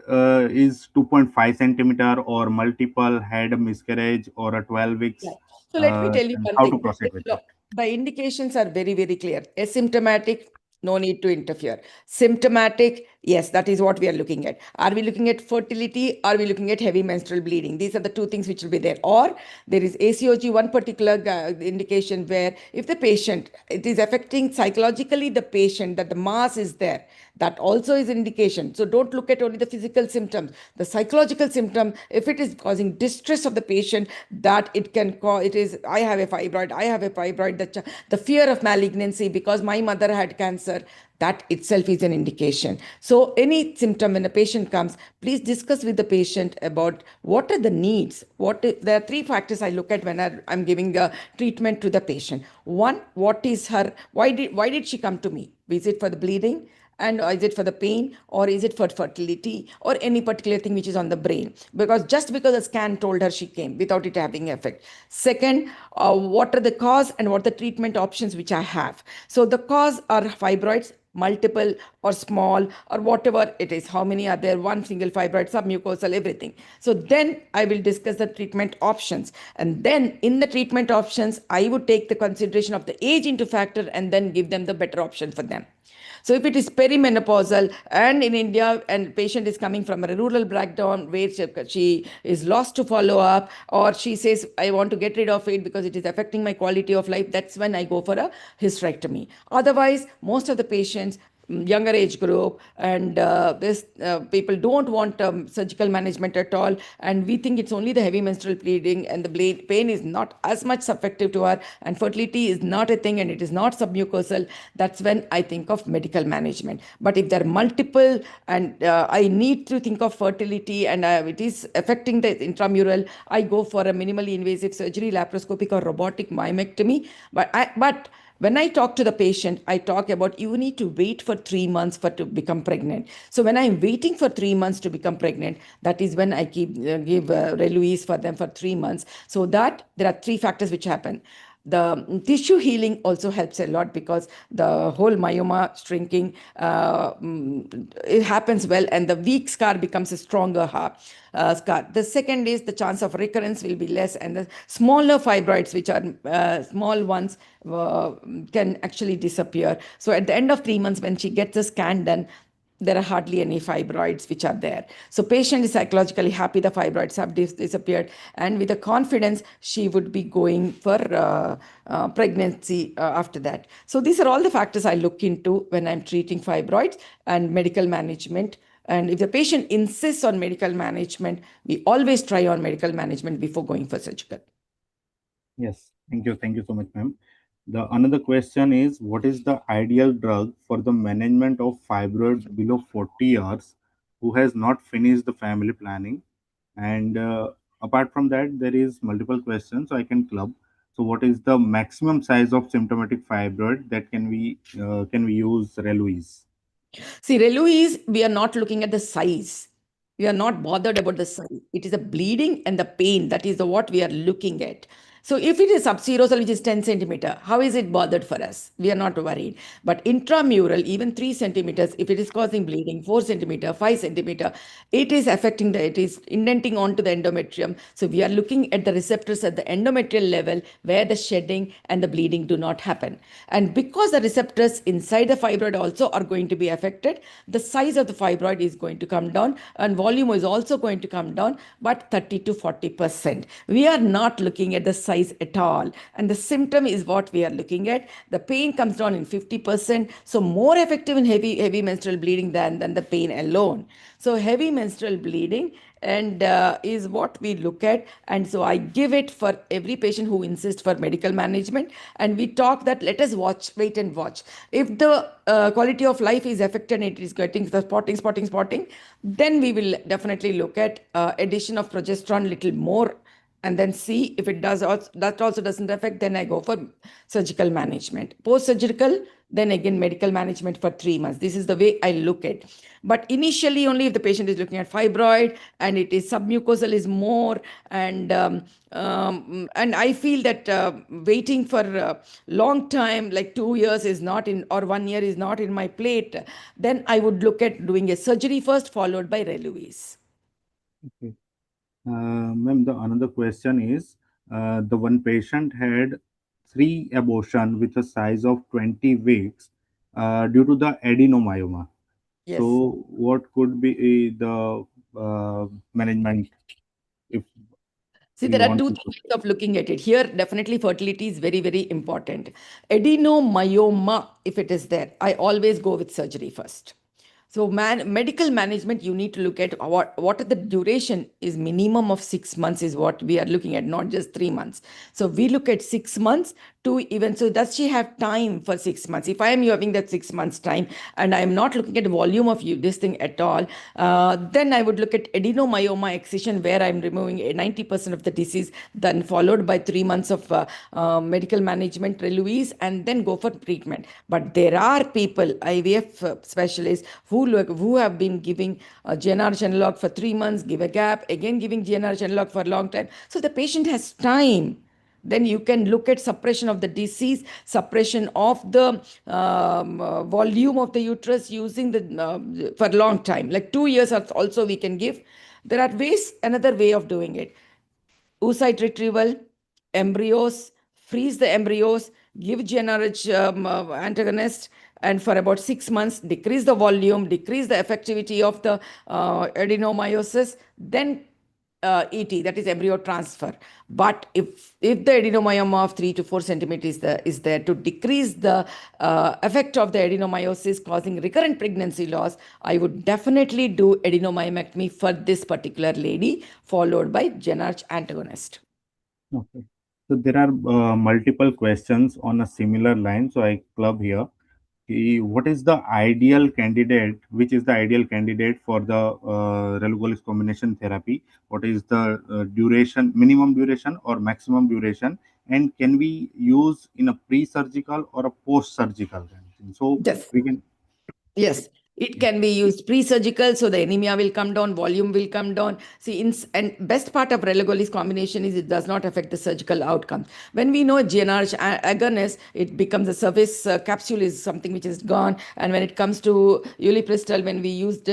is 2.5 centimeter or multiple head miscarriage or a 12 weeks. Yeah. So let me tell you one how thing. to proceed with it. The indications are very, very clear. Asymptomatic, no need to interfere. Symptomatic, yes, that is what we are looking at. Are we looking at fertility? Are we looking at heavy menstrual bleeding? These are the 2 things which will be there. Or there is ACOG, one particular indication where if the patient, it is affecting psychologically the patient, that the mass is there. That also is indication. So don't look at only the physical symptoms. The psychological symptom, if it is causing distress of the patient, that it can cause, it is, I have a fibroid, the fear of malignancy because my mother had cancer, that itself is an indication. So any symptom when a patient comes, please discuss with the patient about what are the needs. There are 3 factors I look at when I'm giving the treatment to the patient. One, what is her, why did she come to me? Is it for the bleeding? And is it for the pain, or is it for fertility, or any particular thing which is on the brain? Because just because a scan told her she came without it having effect. Second, what are the cause and what are the treatment options which I have? So the cause are fibroids, multiple or small or whatever it is. How many are there? One single fibroid, submucosal, everything. So then I will discuss the treatment options. And then in the treatment options, I would take the consideration of the age into factor and then give them the better option for them. So if it is perimenopausal and in India and patient is coming from a rural background where she is lost to follow up, or she says, I want to get rid of it because it is affecting my quality of life, that's when I go for a hysterectomy. Otherwise, most of the patients, younger age group, and this people don't want surgical management at all, and we think it's only the heavy menstrual bleeding, and the pain is not as much effective to her, and fertility is not a thing, and it is not submucosal. That's when I think of medical management. But if there are multiple and I need to think of fertility and it is affecting the intramural, I go for a minimally invasive surgery, laparoscopic or robotic myomectomy. But when I talk to the patient, I talk about you need to wait for 3 months to become pregnant. So when I'm waiting for 3 months to become pregnant, that is when I give Reluise for them for 3 months. So that there are 3 factors which happen. The tissue healing also helps a lot because the whole myoma shrinking, it happens well, and the weak scar becomes a stronger scar. The second is the chance of recurrence will be less, and the smaller fibroids, which are small ones, can actually disappear. So at the end of 3 months, when she gets a scan done, there are hardly any fibroids which are there. So patient is psychologically happy the fibroids have disappeared, and with the confidence, she would be going for pregnancy after that. So these are all the factors I look into when I'm treating fibroids and medical management. And if the patient insists on medical management, we always try on medical management before going for surgical. Yes, thank you. Thank you so much, ma'am. The another question is, what is the ideal drug for the management of fibroids below 40 years who has not finished the family planning? And apart from that, there is multiple questions, so I can club. So what is the maximum size of symptomatic fibroid that can we use Reluise? See, Reluise, we are not looking at the size. We are not bothered about the size. It is the bleeding and the pain. That is what we are looking at. So if it is subserosal, which is 10 centimeter, how is it bothered for us? We are not worried. But intramural, even 3 centimeters, if it is causing bleeding, 4 centimeter, 5 centimeter, it is affecting it is indenting onto the endometrium. So we are looking at the receptors at the endometrial level where the shedding and the bleeding do not happen. And because the receptors inside the fibroid also are going to be affected, the size of the fibroid is going to come down and volume is also going to come down, but 30 to 40%. We are not looking at the size at all. And the symptom is what we are looking at. The pain comes down in 50%. So more effective in heavy menstrual bleeding than the pain alone. So heavy menstrual bleeding and is what we look at. And so I give it for every patient who insists for medical management. And we talk that let us wait and watch. If the quality of life is affected and it is getting the spotting, then we will definitely look at addition of progesterone little more, and then see if it does that also doesn't affect, then I go for surgical management. Post-surgical, then again medical management for 3 months. This is the way I look at. But initially only if the patient is looking at fibroid and it is submucosal is more, and I feel that waiting for a long time, like 2 years is not in, or 1 year is not in my plate, then I would look at doing a surgery first, followed by Reluise. Okay. Ma'am, the another question is, the one patient had 3 abortion with a size of 20 weeks due to the adenomyoma. Yes. So what could be the management if See, we there are want two to? ways of looking at it. Here, definitely fertility is very, very important. Adenomyoma, if it is there, I always go with surgery first. So medical management, you need to look at what are the duration is minimum of 6 months is what we are looking at, not just 3 months. So we look at 6 months to even, so does she have time for 6 months? If I am having that 6 months time and I am not looking at volume of this thing at all, then I would look at adenomyoma excision where I'm removing 90% of the disease, then followed by 3 months of medical management release and then go for treatment. But there are people, IVF specialists, who have been giving GnRH analog for 3 months, give a gap, again giving GnRH analog for a long time. So the patient has time. Then you can look at suppression of the disease, suppression of the volume of the uterus using the for a long time, like 2 years also we can give. There are ways, another way of doing it. Oocyte retrieval, embryos, freeze the embryos, give GnRH antagonist, and for about 6 months, decrease the volume, decrease the effectivity of the adenomyosis, then ET, that is embryo transfer. But if the adenomyoma of 3 to 4 centimeters is there to decrease the effect of the adenomyosis causing recurrent pregnancy loss, I would definitely do adenomyomectomy for this particular lady, followed by GnRH antagonist. Okay. So there are multiple questions on a similar line. So I club here. What is the ideal candidate? Which is the ideal candidate for the relugolix combination therapy? What is the duration, minimum duration or maximum duration? And can we use in a pre-surgical or a post-surgical? So Yes. we can. Yes, it can be used pre-surgical, so the anemia will come down, volume will come down. See, and best part of relugolix combination is it does not affect the surgical outcome. When we know GnRH agonist, it becomes a surface capsule is something which is gone. And when it comes to ulipristal, when we used,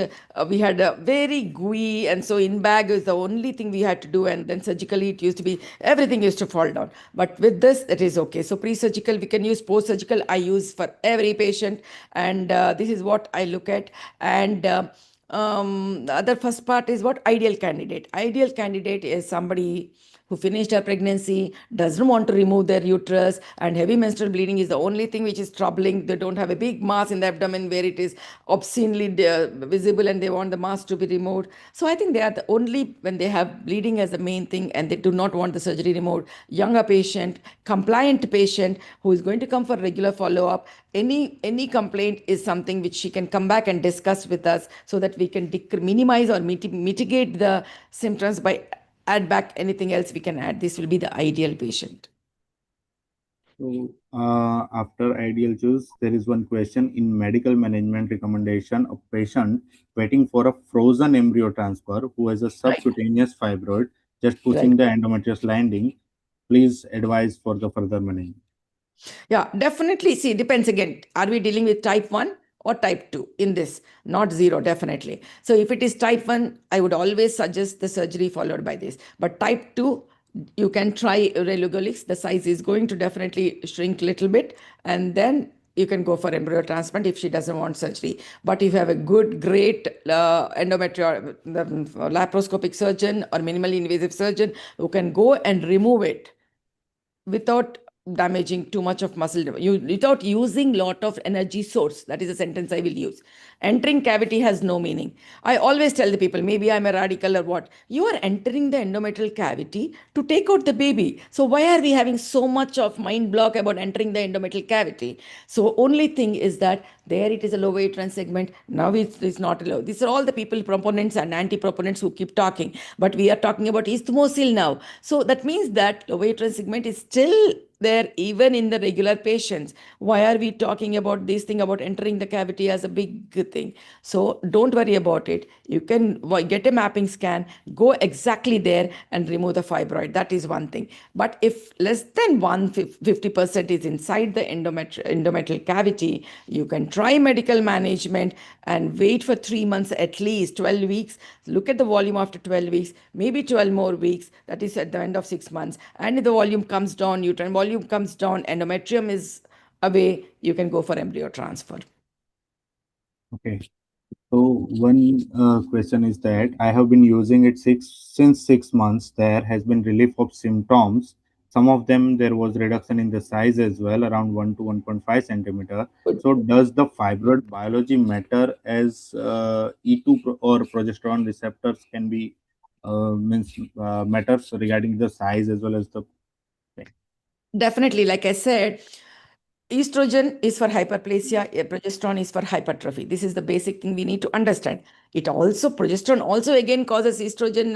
we had a very gooey, and so in bag is the only thing we had to do. And then surgically, it used to be, everything used to fall down. But with this, it is okay. So pre-surgical, we can use. Post-surgical, I use for every patient. And this is what I look at. And the other first part is what ideal candidate. Ideal candidate is somebody who finished her pregnancy, doesn't want to remove their uterus, and heavy menstrual bleeding is the only thing which is troubling. They don't have a big mass in the abdomen where it is obscenely visible and they want the mass to be removed. So I think they are the only, when they have bleeding as the main thing and they do not want the surgery removed, younger patient, compliant patient who is going to come for regular follow-up. Any complaint is something which she can come back and discuss with us so that we can minimize or mitigate the symptoms by add back anything else we can add. This will be the ideal patient. So after ideal choose, there is one question in medical management recommendation: a patient waiting for a frozen embryo transfer who has a subcutaneous fibroid, just pushing the endometrious lining. Please advise for the further management. Yeah, definitely. See, it depends again. Are we dealing with type 1 or type 2 in this? Not 0, definitely. So if it is type 1, I would always suggest the surgery followed by this. But type 2, you can try relugolix. The size is going to definitely shrink a little bit. And then you can go for embryo transplant if she doesn't want surgery. But if you have a good, great endometrial laparoscopic surgeon or minimally invasive surgeon who can go and remove it without damaging too much of muscle, without using lot of energy source. That is a sentence I will use. Entering cavity has no meaning. I always tell the people, maybe I'm a radical or what, you are entering the endometrial cavity to take out the baby. So why are we having so much of mind block about entering the endometrial cavity? So only thing is that there it is a low uterine segment. Now it's not low. These are all the people, proponents and anti-proponents, who keep talking. But we are talking about isthmosil now. So that means that low uterine segment is still there even in the regular patients. Why are we talking about this thing about entering the cavity as a big thing? So don't worry about it. You can get a mapping scan, go exactly there and remove the fibroid. That is one thing. But if less than 50% is inside the endometrial cavity, you can try medical management and wait for 3 months, at least 12 weeks. Look at the volume after 12 weeks, maybe 12 more weeks. That is at the end of 6 months. And if the volume comes down, uterine volume comes down, endometrium is away, you can go for embryo transfer. Okay. So one question is that I have been using it since 6 months. There has been relief of symptoms some of them there was reduction in the size as well, around 1 to 1.5 centimeter. Good. So does the fibroid biology matter as E2 or progesterone receptors can be matters regarding the size as well as the thing? Definitely, like I said, estrogen is for hyperplasia, progesterone is for hypertrophy. This is the basic thing we need to understand. It also, progesterone also again causes estrogen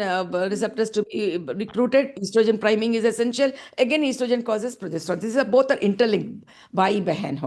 receptors to be recruited. Estrogen priming is essential. Again, estrogen causes progesterone. These are both are interlinked by behan.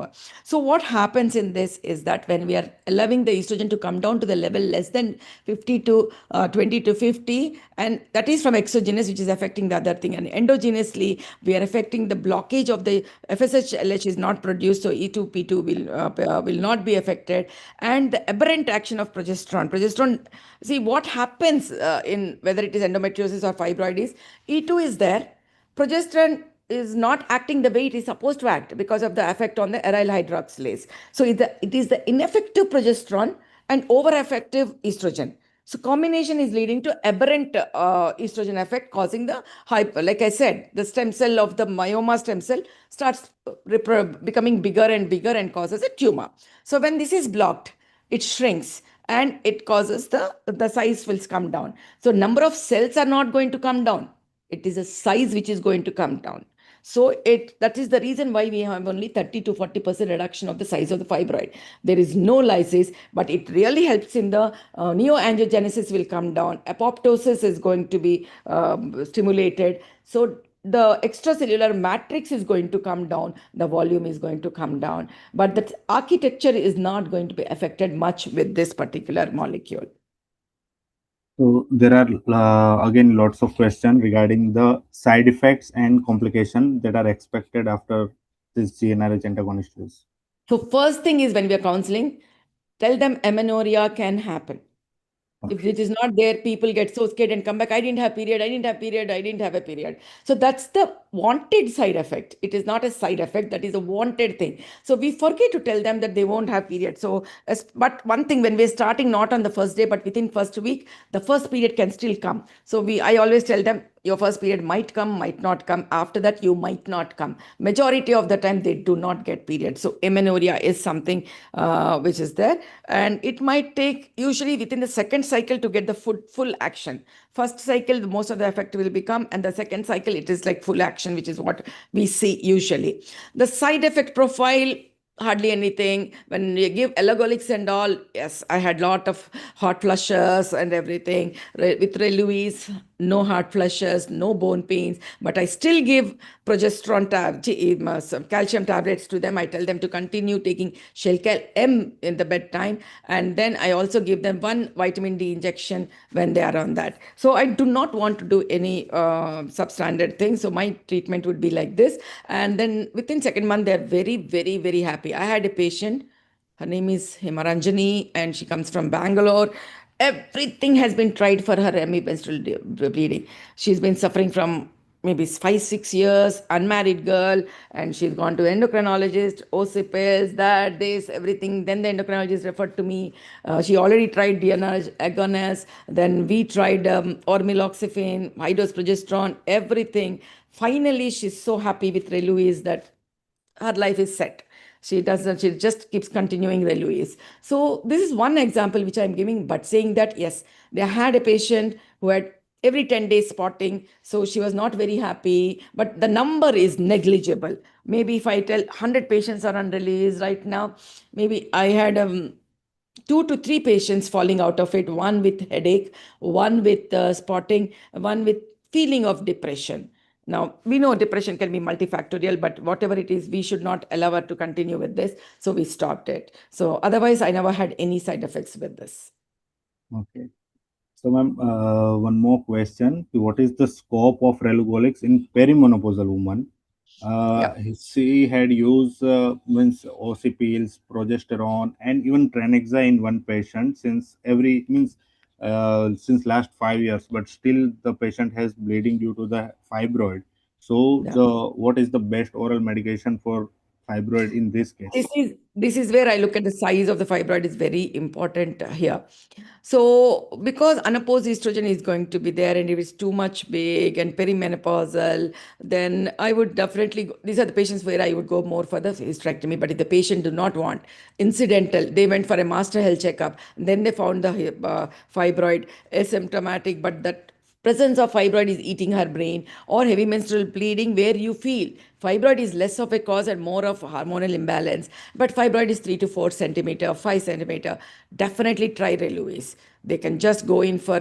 So what happens in this is that when we are allowing the estrogen to come down to the level less than 50 to 20 to 50, and that is from exogenous, which is affecting the other thing. And endogenously, we are affecting the blockage of the FSH-LH is not produced, so E2, P2 will not be affected. And the aberrant action of progesterone. Progesterone, see what happens in whether it is endometriosis or fibroid is E2 is there. Progesterone is not acting the way it is supposed to act because of the effect on the aryl hydroxylase. So it is the ineffective progesterone and over effective estrogen. So combination is leading to aberrant estrogen effect, causing the hyper. Like I said, the stem cell of the myoma stem cell starts becoming bigger and bigger and causes a tumor. So when this is blocked, it shrinks and it causes the size will come down. So number of cells are not going to come down. It is a size which is going to come down. So that is the reason why we have only 30 to 40% reduction of the size of the fibroid. There is no lysis, but it really helps in the neoangiogenesis will come down. Apoptosis is going to be stimulated. So the extracellular matrix is going to come down, the volume is going to come down, but the architecture is not going to be affected much with this particular molecule. So there are again lots of questions regarding the side effects and complications that are expected after this GnRH antagonist use. So first thing is when we are counseling, tell them amenorrhea can happen. If it is not there, people get so scared and come back. I didn't have period. I didn't have period. I didn't have a period. So that's the wanted side effect. It is not a side effect. That is a wanted thing. So we forget to tell them that they won't have period. So, but one thing when we're starting not on the first day, but within first week, the first period can still come. So I always tell them your first period might come, might not come. After that, you might not come. Majority of the time, they do not get period. So amenorrhea is something which is there. And it might take usually within the second cycle to get the full action. First cycle, most of the effect will become, and the second cycle, it is like full action, which is what we see usually. The side effect profile, hardly anything. When you give elagolics and all, yes, I had lot of hot flushes and everything. With Reluise, no hot flushes, no bone pains, but I still give progesterone some calcium tablets to them. I tell them to continue taking Shelcal M in the bedtime, and then I also give them one vitamin D injection when they are on that. So I do not want to do any substandard thing. So my treatment would be like this, and then within second month they're very, very, very happy. I had a patient. Her name is Himaranjani, and she comes from Bangalore. Everything has been tried for her ME menstrual bleeding. She's been suffering from maybe 5-6 years, unmarried girl, and she's gone to endocrinologist, OCPs, that, this, everything. Then the endocrinologist referred to me. She already tried DNRH agonist. Then we tried ormeloxifene, high dose progesterone, everything. Finally, she's so happy with Reluise that her life is set. She just keeps continuing Reluise. So this is one example which I'm giving, but saying that, yes, they had a patient who had every 10 days spotting. So she was not very happy, but the number is negligible. Maybe if I tell 100 patients are on Reluise right now, maybe I had 2 to 3 patients falling out of it, one with headache, one with spotting, one with feeling of depression. Now, we know depression can be multifactorial, but whatever it is, we should not allow her to continue with this. So we stopped it. So otherwise, I never had any side effects with this. Okay. So, ma'am, one more question. What is the scope of relugolix in perimenopausal woman? She had used means OC pills, progesterone, and even Trenexa in one patient since last 5 years, but still the patient has bleeding due to the fibroid. So, Yeah. what is the best oral medication for fibroid in this case? This is where I look at the size of the fibroid is very important here. So because unopposed estrogen is going to be there, and if it's too much big and perimenopausal, then I would definitely these are the patients where I would go more for the hysterectomy. But if the patient do not want incidental, they went for a master health checkup, and then they found the fibroid asymptomatic, but that presence of fibroid is eating her brain, or heavy menstrual bleeding where you feel fibroid is less of a cause and more of hormonal imbalance, but fibroid is 3 to 4 centimeter, 5 centimeter, definitely try Reluis. They can just go in for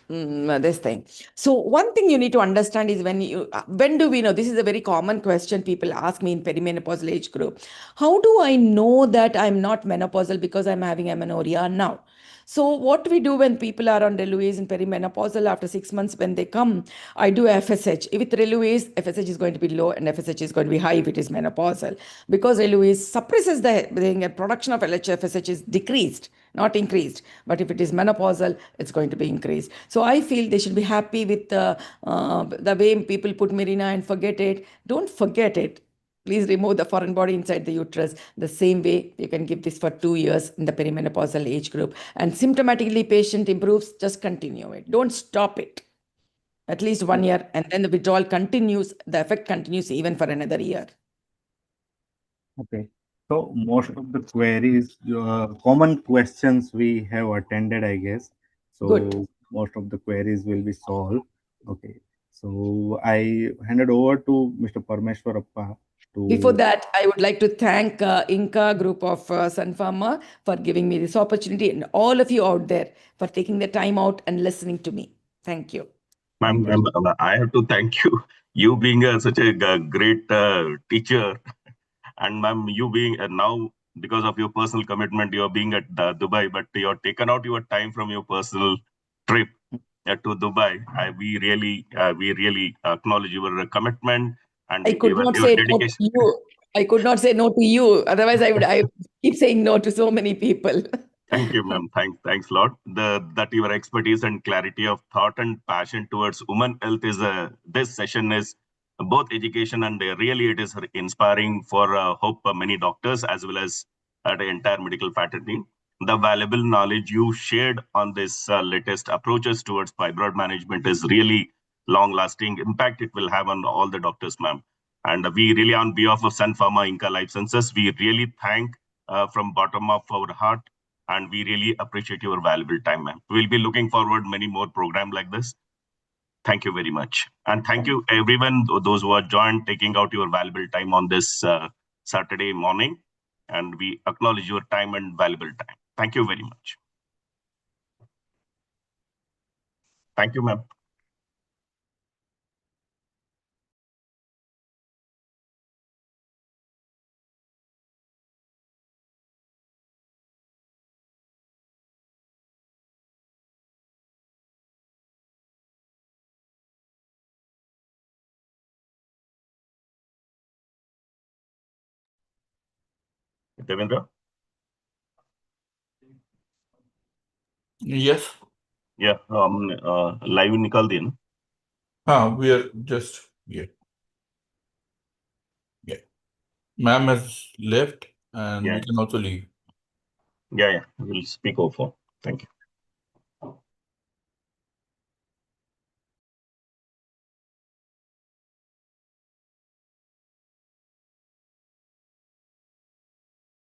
this thing. So one thing you need to understand is when do we know? This is a very common question people ask me in perimenopausal age group. How do I know that I'm not menopausal because I'm having amenorrhea now? So what we do when people are on Reluis in perimenopausal, after 6 months when they come, I do FSH. With Reluis, FSH is going to be low and FSH is going to be high if it is menopausal, because Reluis suppresses the production of LH. FSH is decreased, not increased. But if it is menopausal, it's going to be increased. So I feel they should be happy with the way people put Mirena and forget it. Don't forget it. Please remove the foreign body inside the uterus. The same way you can give this for 2 years in the perimenopausal age group. And symptomatically patient improves, just continue it. Don't stop it. At least 1 year, and then the withdrawal continues, the effect continues even for another year. Okay. So most of the queries, common questions we have attended, I guess. So Good. most of the queries will be solved. Okay. So I handed over to Mr. Parmeshwarappa Before to. that, I would like to thank Inca group of Sun Pharma for giving me this opportunity, and all of you out there for taking the time out and listening to me. Thank you. Ma'am, Thank you. I have to thank you. You being such a great teacher, and ma'am, you being now because of your personal commitment, you are being at Dubai, but you have taken out your time from your personal trip to Dubai. We really acknowledge your commitment and I could even not your say no to dedication. you. I could not say no to you. Otherwise, I keep saying no to so many people. Thank you, ma'am. Thanks a lot. That your expertise and clarity of thought and passion towards women health is this session is both education and really it is inspiring for hope many doctors as well as the entire medical fraternity. The valuable knowledge you shared on this latest approaches towards fibroid management is really long-lasting impact it will have on all the doctors, ma'am. And we really, on behalf of Sun Pharma Inca Life Sciences, we really thank from bottom of our heart, and we really appreciate your valuable time, ma'am. We'll be looking forward many more programs like this. Thank you very much. And thank you everyone, those who are joined, taking out your valuable time on this Saturday morning. And we acknowledge your time and valuable time. Thank you very much. Thank you, ma'am. Devendra? Yes. Yeah, live निकाल दिए ना? We are just, yeah. Ma'am has left and Yeah. we can also leave. Yeah, we'll speak over. Thank you.